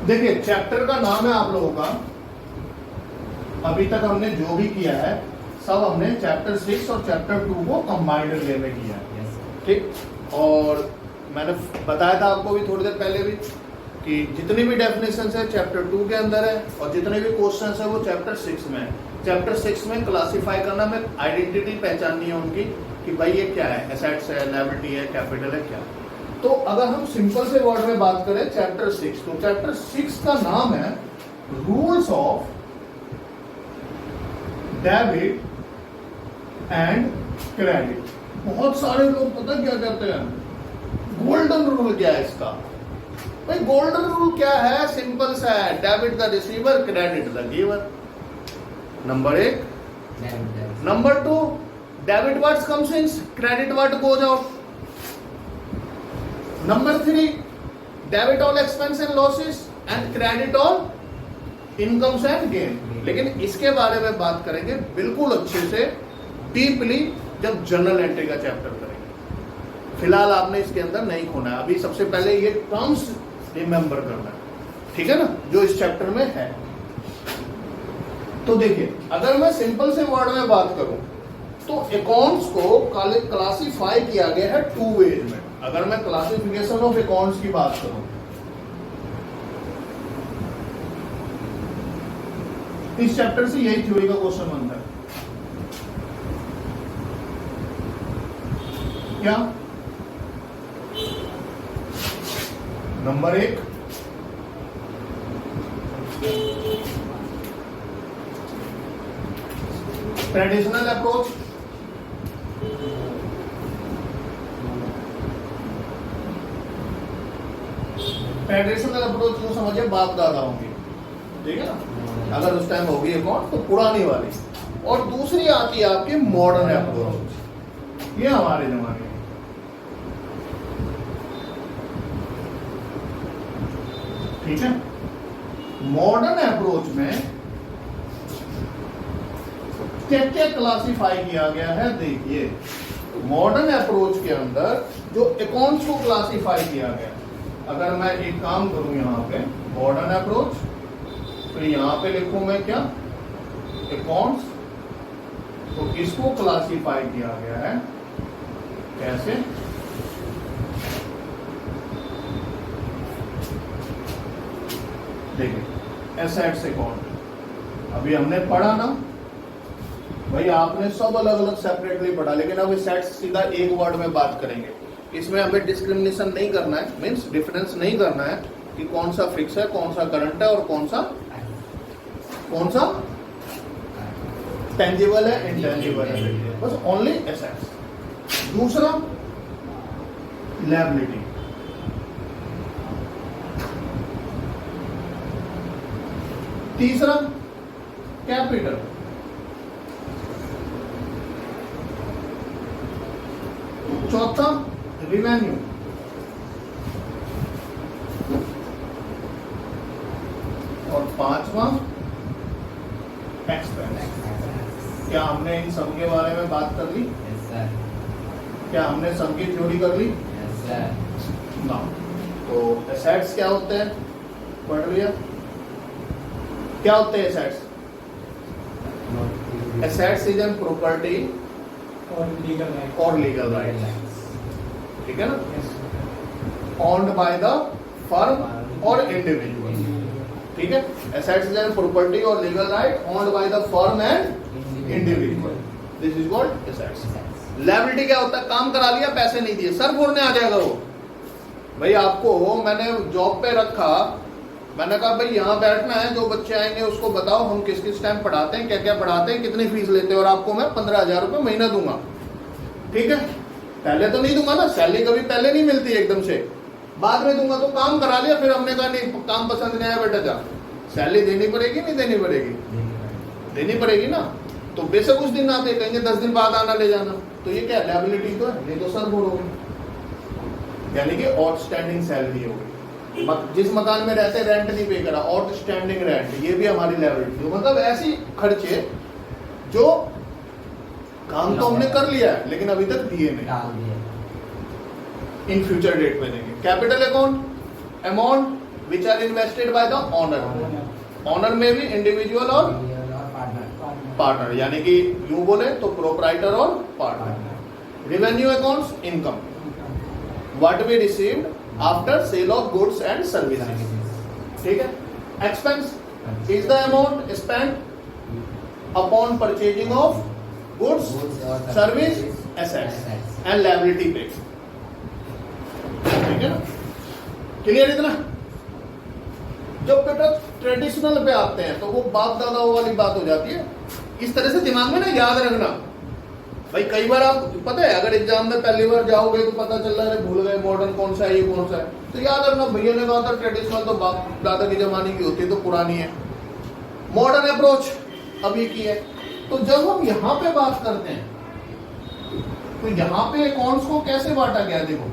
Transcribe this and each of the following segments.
देखिए चैप्टर का नाम है आप लोगों का, अभी तक हमने जो भी किया है सब हमने चैप्टर 6 और चैप्टर 2 को कंबाइंड वे में किया है, ठीक। और मैंने बताया था आपको भी थोड़ी देर पहले भी कि जितनी भी डेफिनेशन है चैप्टर 2 के अंदर है और जितने भी क्वेश्चन है वो चैप्टर 6 में है। चैप्टर 6 में क्लासिफाई करना में आइडेंटिटी पहचाननी है उनकी कि भाई ये क्या है, एसेट्स है, लायबिलिटी है, कैपिटल है, क्या। तो अगर हम सिंपल से वर्ड में बात करें चैप्टर 6, तो चैप्टर 6 का नाम है rules of debit and credit. बहुत सारे लोग पता क्या कहते हैं, गोल्डन रूल क्या है इसका। भाई गोल्डन रूल क्या है, सिंपल सा है, debit the receiver, credit the giver. Number 1। Number 2, debit what comes in, credit what goes out. Number 3, debit all expense and losses and credit all incomes and gain. लेकिन इसके बारे में बात करेंगे बिल्कुल अच्छे से डीपली जब जर्नल एंट्री का चैप्टर करेंगे। फिलहाल आपने इसके अंदर नहीं खोना है, अभी सबसे पहले ये टर्म्स रिमेंबर करना है, ठीक है ना, जो इस चैप्टर में है। तो देखिए अगर मैं सिंपल से वर्ड में बात करूं तो अकाउंट्स को क्लासिफाई किया गया है 2 वेज में। अगर मैं क्लासिफिकेशन ऑफ अकाउंट्स की बात करूं, इस चैप्टर से यही थ्योरी का क्वेश्चन बनता है। क्या? Number 1, traditional approach, traditional approach जो समझिए बाप दादा होंगे, ठीक है ना, अगर उस टाइम होगी अकाउंट तो पुरानी वाली। और दूसरी आती है आपकी मॉडर्न अप्रोच, ये हमारे जमाने में, ठीक है। मॉडर्न अप्रोच में क्या क्या क्लासिफाई किया गया है, देखिए मॉडर्न अप्रोच के अंदर जो अकाउंट्स को क्लासिफाई किया गया, अगर मैं एक काम करूं यहाँ पे मॉडर्न अप्रोच, तो यहाँ पे लिखूं मैं क्या, अकाउंट्स, तो इसको क्लासिफाई किया गया है कैसे, देखिए एसेट्स अकाउंट अभी हमने पढ़ा ना भाई, आपने सब अलग अलग सेपरेटली पढ़ा, लेकिन अब एसेट्स सीधा एक वर्ड में बात करेंगे। इसमें हमें डिस्क्रिमिनेशन नहीं करना है, मींस डिफरेंस नहीं करना है कि कौन सा फिक्स है, कौन सा करंट है और कौन सा टेंजिबल है, इंटेंजिबल है, बस ओनली एसेट्स। दूसरा लायबिलिटी, तीसरा कैपिटल, चौथा रिवेन्यू, और पांचवा एक्सपेंस। क्या हमने इन सब के बारे में बात कर ली? क्या हमने सब की थ्योरी कर ली? ना। तो एसेट्स क्या होते हैं, पढ़ लिया। क्या होते हैं assets? Assets is an property और लीगल राइट, ठीक है ना, ओन्ड बाय द फर्म और इंडिविजुअल, ठीक है। एसेट्स इज एन प्रॉपर्टी और legal right owned by the firm and individual, this is called assets. Liability क्या होता है, काम करा लिया, पैसे नहीं दिए, सर फोड़ने आ जाएगा वो। भाई आपको मैंने जॉब पे रखा, मैंने कहा भाई यहाँ बैठना है, जो बच्चे आएंगे उसको बताओ हम किस किस टाइम पढ़ाते हैं, क्या क्या पढ़ाते हैं, कितनी फीस लेते हैं, और आपको मैं 15,000 रुपये महीना दूंगा, ठीक है। पहले तो नहीं दूंगा ना, सैलरी कभी पहले नहीं मिलती एकदम से, बाद में दूंगा। तो काम करा लिया, फिर हमने कहा नहीं काम पसंद नहीं आया बेटा जा, सैलरी देनी पड़ेगी, नहीं देनी पड़ेगी, देनी पड़ेगी ना। तो बेशक उस दिन आते, कहेंगे 10 दिन बाद आना ले जाना, तो ये क्या लायबिलिटी तो है, नहीं तो सर बोलोगे, यानी कि आउटस्टैंडिंग सैलरी होगी। जिस मकान में रहते रेंट नहीं पे करा, आउटस्टैंडिंग रेंट, ये भी हमारी लायबिलिटी, मतलब ऐसी खर्चे जो काम तो हमने कर लिया है लेकिन अभी तक दिए नहीं, इन फ्यूचर डेट में देंगे। Capital account, amount which are invested by the owner. Owner में भी इंडिविजुअल और पार्टनर, यानी कि यूं बोले तो प्रोप्राइटर और partner. Revenue accounts, income, what we received after sale of goods and services, ठीक है। Expense is the amount spent upon purchasing of goods, service, assets and liability पे, ठीक है ना। क्लियर इतना। जब बेटा ट्रेडिशनल पे आते हैं तो वो बाप दादाओं वाली बात हो जाती है। इस तरह से दिमाग में ना याद रखना भाई। कई बार आप पता है अगर एग्जाम में पहली बार जाओगे तो पता चल रहा है भूल गए मॉडर्न कौन सा है, ये कौन सा है, तो याद रखना भैया ने कहा था ट्रेडिशनल तो बाप दादा के जमाने की होती है, तो पुरानी है। मॉडर्न अप्रोच अभी की है। तो जब हम यहाँ पे बात करते हैं तो यहाँ पे अकाउंट्स को कैसे बांटा गया, देखो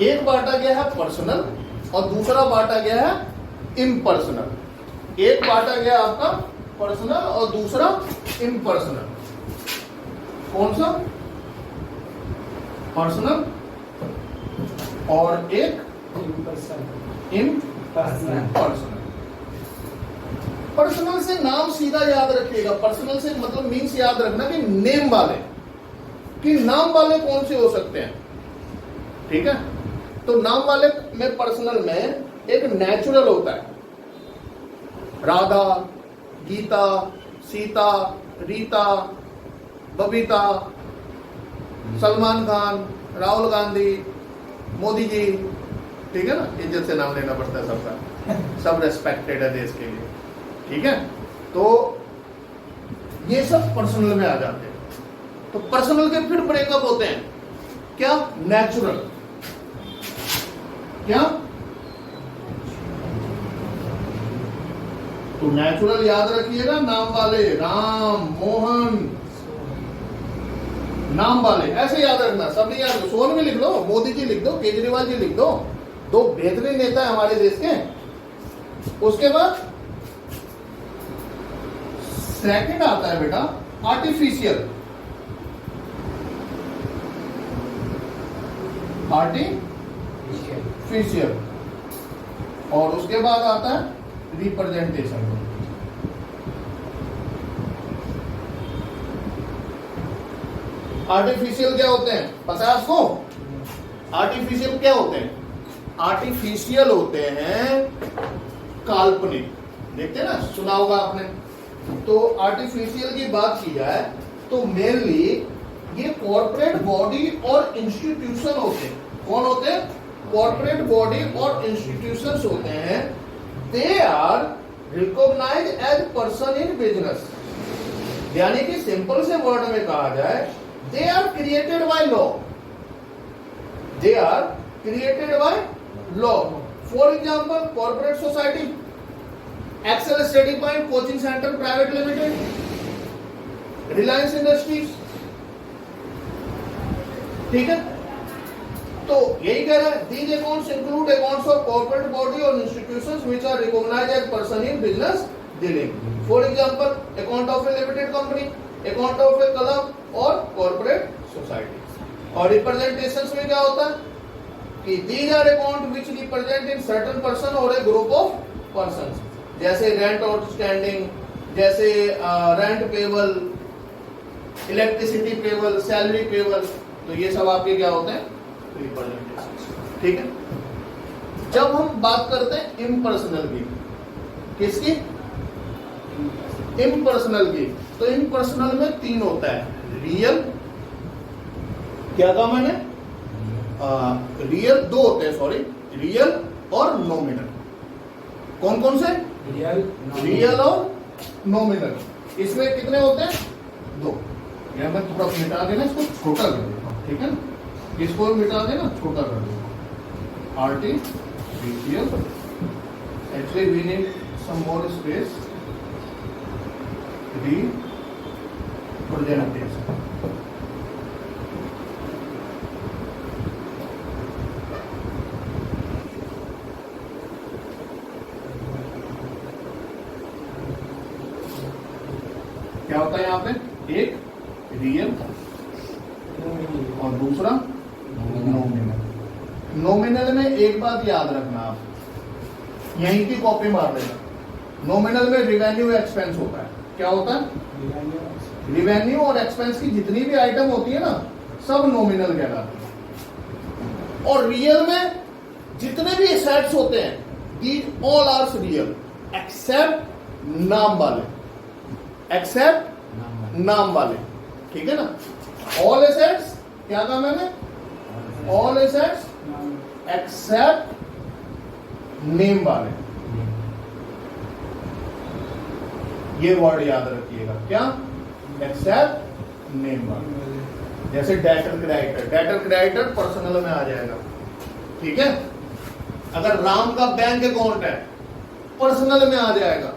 एक बांटा गया है पर्सनल और दूसरा बांटा गया है इम्पर्सनल। एक बांटा गया आपका पर्सनल और दूसरा इम्पर्सनल। कौन सा? पर्सनल और एक इम्पर्सनल। पर्सनल से नाम सीधा याद रखिएगा। पर्सनल से मतलब मीन्स याद रखना कि नेम वाले, कि नाम वाले कौन से हो सकते हैं, ठीक है। तो नाम वाले में पर्सनल में एक नेचुरल होता है, राधा, गीता, सीता, रीता, बबीता, सलमान खान, राहुल गांधी, मोदी जी, ठीक है ना। इज्जत से नाम लेना पड़ता है सबका, सब रेस्पेक्टेड है देश के लिए, ठीक है। तो ये सब पर्सनल में आ जाते हैं। तो पर्सनल के फिर ब्रेकअप होते हैं, क्या? नेचुरल। क्या? तो नेचुरल याद रखिएगा, नाम वाले, राम, मोहन, नाम वाले ऐसे याद रखना। सब नहीं याद, सोन भी लिख लो, मोदी जी लिख दो, केजरीवाल जी लिख दो, दो बेहतरीन नेता है हमारे देश के। उसके बाद सेकंड आता है बेटा आर्टिफिशियल। आर्टिफिशियल और उसके बाद आता है रिप्रेजेंटेशन। आर्टिफिशियल क्या होते हैं पता है आपको? आर्टिफिशियल क्या होते हैं? आर्टिफिशियल होते हैं काल्पनिक। देखते हैं ना, सुना होगा आपने। तो आर्टिफिशियल की बात की जाए तो मेनली ये कॉर्पोरेट बॉडी और इंस्टीट्यूशन होते हैं। कौन होते हैं? कॉर्पोरेट बॉडी और इंस्टीट्यूशंस होते हैं। They are recognise as person in business, यानी कि सिंपल से वर्ड में कहा जाए, they are created by law. They are created by law. For example corporate society, Excel Study Point coaching centre private limited, Reliance Industries, ठीक है। तो यही कह रहा है, these accounts include accounts of corporate body और institutions which are recognised as person in business dealing. For example account of A limited company, account of a club और corporate society. और रिप्रेजेंटेशंस में क्या होता है कि these are account which represent in certain person और a group of persons, जैसे rent outstanding, जैसे rent payable, electricity payable, salary payable. तो ये सब आपके क्या होते हैं? रिप्रेजेंटेशन, ठीक है। जब हम बात करते हैं इम्पर्सनल की, किसकी? इम्पर्सनल की। तो इम्पर्सनल में तीन होता है, रियल, क्या कहा मैंने? रियल दो होते हैं, सॉरी, रियल और नॉमिनल। कौन कौन से? रियल और नॉमिनल। इसमें कितने होते हैं? दो। या मैं थोड़ा मिटा देना, इसको छोटा कर देता हूं, ठीक है ना। इसको मिटा देना, छोटा कर देना। Artificial, actually we need some more space. Representation, क्या होता है यहाँ पे? एक रियल और दूसरा नॉमिनल। नॉमिनल में एक बात याद रखना, आप यहीं की कॉपी मार लेना। नॉमिनल में रिवेन्यू एक्सपेंस होता है। क्या होता है? रिवेन्यू और एक्सपेंस की जितनी भी आइटम होती है ना, सब नॉमिनल कहलाती है। और रियल में जितने भी एसेट्स होते हैं, these all are real except नाम वाले, एक्सेप्ट नाम वाले। ठीक है ना? ऑल एसेट्स, क्या कहा मैंने? ऑल एसेट्स एक्सेप्ट नेम वाले। ये वर्ड याद रखिएगा, क्या? एक्सेप्ट नेम वाले। जैसे debtor creditor, debtor creditor personal में आ जाएगा। ठीक है? अगर राम का बैंक अकाउंट है, पर्सनल में आ जाएगा।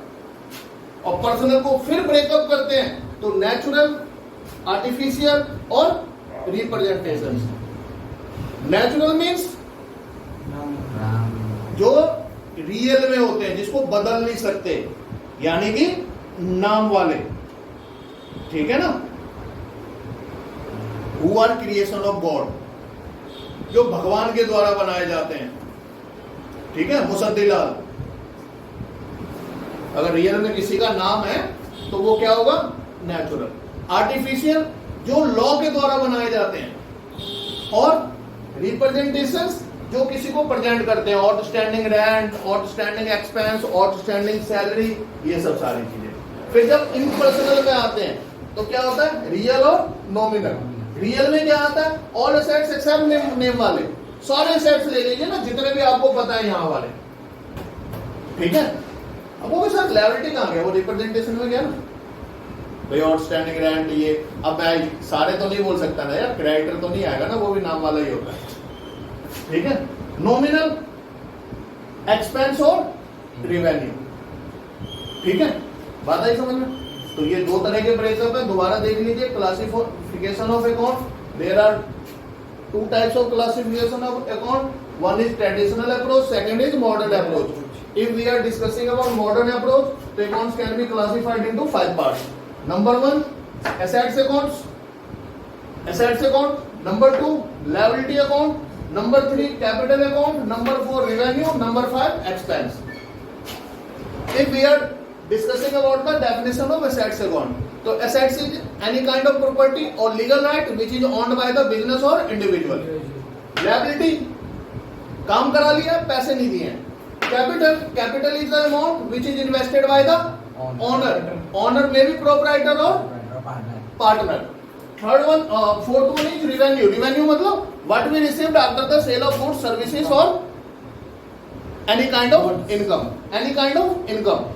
और पर्सनल को फिर ब्रेकअप करते हैं तो नेचुरल, आर्टिफिशियल और रिप्रेजेंटेशन। नेचुरल मीन्स जो रियल में होते हैं, जिसको बदल नहीं सकते, यानी कि नाम वाले। ठीक है ना? Who are creation of God, जो भगवान के द्वारा बनाए जाते हैं। ठीक है? मुसद्दिलाल, अगर रियल में किसी का नाम है तो वो क्या होगा? नेचुरल। आर्टिफिशियल, जो लॉ के द्वारा बनाए जाते हैं। और रिप्रेजेंटेशंस, जो किसी को प्रेजेंट करते हैं, outstanding rent, outstanding expense, outstanding salary, ये सब सारी चीजें। फिर जब इम्पर्सनल में आते हैं तो क्या होता है? रियल और नॉमिनल। रियल में क्या आता है? ऑल एसेट्स एक्सेप्ट नेम वाले। सारे एसेट्स ले लीजिए ना, जितने भी आपको पता है यहां वाले। ठीक है? अब वो भी सर लायबिलिटी कहां गया? वो रिप्रेजेंटेशन में गया ना भाई, आउटस्टैंडिंग रेंट ये। अब मैं सारे तो नहीं बोल सकता ना यार, क्रेडिटर तो नहीं आएगा ना, वो भी नाम वाला ही होता है। ठीक है? नॉमिनल, एक्सपेंस और रिवेन्यू। ठीक है? बात आई समझ में? तो ये दो तरह के ब्रेकअप है, दोबारा देख लीजिए। Classification of account, there are two types of classification of account. One is traditional approach, second is modern approach. If we are discussing about modern approach, the accounts can be classified into 5 parts. Number 1, assets accounts. Assets account. Number 2, liability account. Number 3, capital account. Number 4, revenue. Number 5, expense. If we are discussing about the definition of assets account, so assets is any kind of property or legal right which is owned by the business or individual. Liability, काम करा लिया, पैसे नहीं दिए। Capital is the amount which is invested by the owner. Owner may be proprietor or partner. Third one, fourth one is revenue. Revenue मतलब what we received after the sale of goods, services or any kind of income. Any kind of income.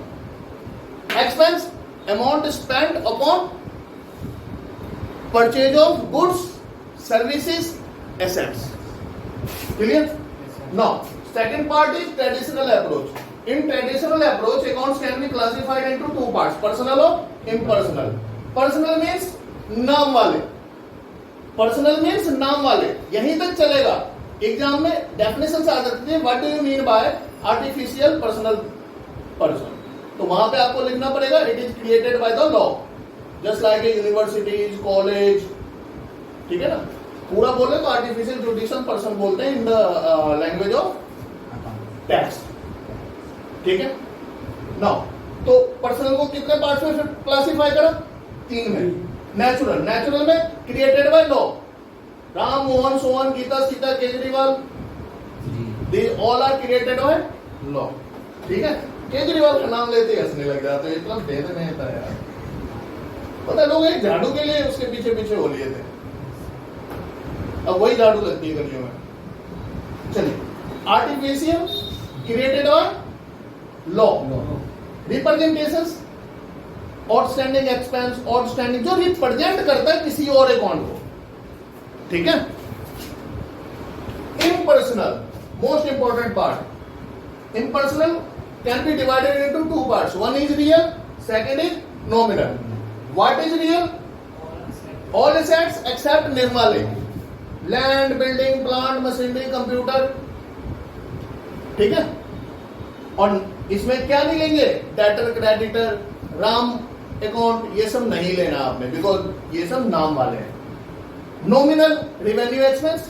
Expense, amount spent upon purchase of goods, services, assets. Clear? Now, second part is traditional approach. In traditional approach, accounts can be classified into 2 parts, personal or impersonal. Personal means नाम वाले। Personal means नाम वाले। यहीं तक चलेगा। Exam में definition आ जाती है, what do you mean by artificial personal person. तो वहां पे आपको लिखना पड़ेगा, it is created by the law, just like a universities, college. ठीक है ना? पूरा बोले तो आर्टिफिशियल जुडिशियल पर्सन बोलते हैं in the language of tax. ठीक है? नाउ तो पर्सनल को कितने पार्ट्स में क्लासिफाई करा? 3 में। नेचुरल, नेचुरल में created by law, Ram, Mohan, Sohan, Geeta, Sita, Kejriwal, they all are created by law. ठीक है? केजरीवाल का नाम लेते ही हंसने लग जाते हैं, इतना भेद नहीं था यार। पता लोग एक झाड़ू के लिए उसके पीछे पीछे हो लिए थे, अब वही झाड़ू लगती है गलियों में। चलिए, artificial created by law, representations, outstanding expense, outstanding जो रिप्रेजेंट करता है किसी और अकाउंट को। ठीक है? Impersonal, most important part. Impersonal can be divided into 2 parts, one is real, second is nominal. What is real? All assets except name वाले, land, building, plant, machinery, computer. ठीक है? और इसमें क्या नहीं लेंगे? डेटर, क्रेडिटर, राम अकाउंट, ये सब नहीं लेना आपने, बिकॉज ये सब नाम वाले हैं। Nominal, revenue expense,